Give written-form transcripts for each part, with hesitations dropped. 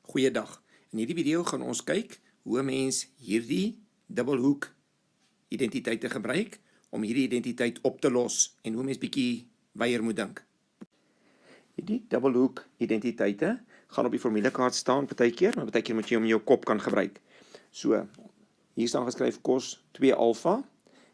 Goeiedag. In hierdie video gaan ons kyk hoe 'n mens hierdie dubbelhoek identiteite gebruik om hierdie identiteit op te los en hoe mens bietjie weier moet dink. Hierdie dubbelhoek identiteite gaan op die formulekaart staan partykeer, maar partykeer moet jy hom in jou kop kan gebruik. So, hier staan geskryf kos 2 alfa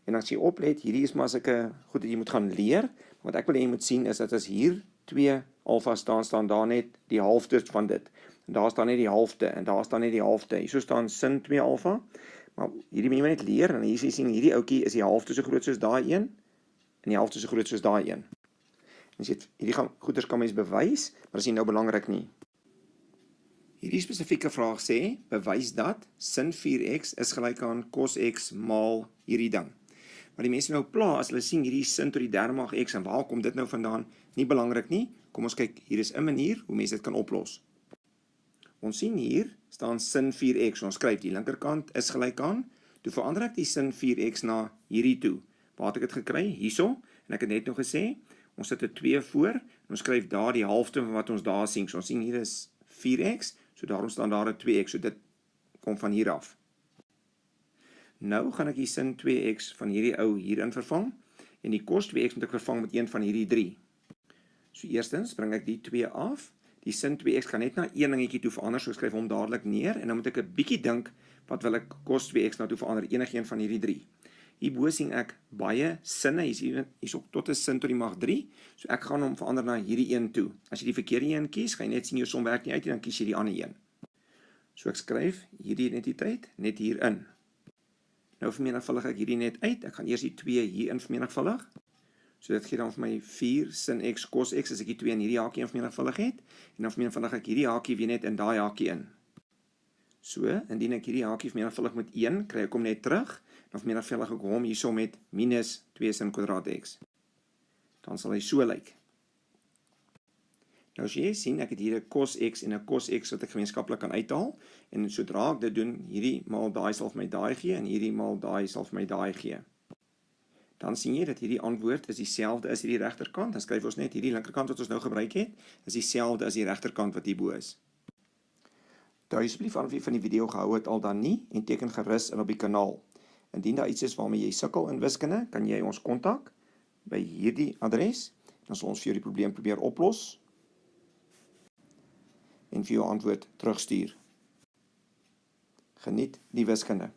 en as jy oplet, hierdie is maar sulke goed wat jy moet gaan leer. Wat ek wil hê jy moet sien is dat as hier 2 alfa staan daar net die halfte van dit. En daar staan net die halfte en daar staan net die halfte. Hier staan sin 2 alfa. Maar hierdie moet jy net leer en hier sien hierdie ouetjie is die halfte so groot soos daai een en die halfte so groot soos daai een. En jy hierdie goeders kan mens bewys, maar is nie nou belangrik nie. Hierdie spesifieke vraag sê, bewys dat sin 4x is gelyk aan cos x maal hierdie ding. Maar die mense nou pla, as hulle sien hierdie sin tot die derde mag x, en waar kom dit nou vandaan? Nie belangrik nie. Kom ons kyk, hier is 'n manier hoe mense dit kan oplos. Ons sien hier staan sin 4x, ons skryf die linkerkant is gelyk aan, toe verander ek die sin 4x na hierdie toe. Waar het ek dit gekry? Hierso, en ek het net nog gesê, ons sit 'n 2 voor, en ons skryf daar die halfte van wat ons daar sien. So ons sien hier is 4x, so daarom staan daar 'n 2x, so dit kom van hier af. Nou gaan ek die sin 2x van hierdie ou hierin vervang, en die cos 2x moet ek vervang met een van hierdie 3. So eerstens bring ek die 2 af, die sin 2x gaan net na een dingetjie toe verander, so skryf hom dadelik neer, en dan moet ek 'n bietjie dink, wat wil ek cos 2x na toe verander, enigeen van hierdie 3. Hierbo sien ek baie sinne, hier's ook tot 'n sin tot die mag 3, so ek gaan hom verander na hierdie een toe. As jy die verkeerde een kies, gaan jy net sien jou som werk nie uit, en dan kies jy die ander een. So ek skryf hierdie identiteit net hierin. Nou vermenigvuldig ek hierdie net uit, ek gaan eers die 2 hierin vermenigvuldig, so dit gee dan vir my 4 sin x cos x, as ek die 2 in hierdie hakie in vermenigvuldig het, en dan vermenigvuldig ek hierdie hakie weer net in daai hakie in. So, indien ek hierdie hakie vermenigvuldig met 1, kry ek hom net terug, dan vermenigvuldig ek hom hierso met minus 2 sin kwadraat x. Dan sal hy so lyk. Nou as jy sien, ek het hier 'n cos x en 'n cos x wat ek gemeenskaplik kan uithaal, en sodra ek dit doen, hierdie maal daai sal vir my daai gee, en hierdie maal daai sal vir my daai gee. Dan sien jy dat hierdie antwoord is dieselfde as hierdie regterkant, dan skryf ons net hierdie linkerkant wat ons nou gebruik het, is dieselfde as die regterkant wat hierbo is. Onthou asseblief of jy van die video gehou het al dan nie, en teken gerus in op die kanaal. Indien daar iets is waarmee jy sukkel in wiskunde, kan jy ons kontak by hierdie adres, dan sal ons vir jou die probleem probeer oplos, en vir jou antwoord terugstuur. Geniet die wiskunde.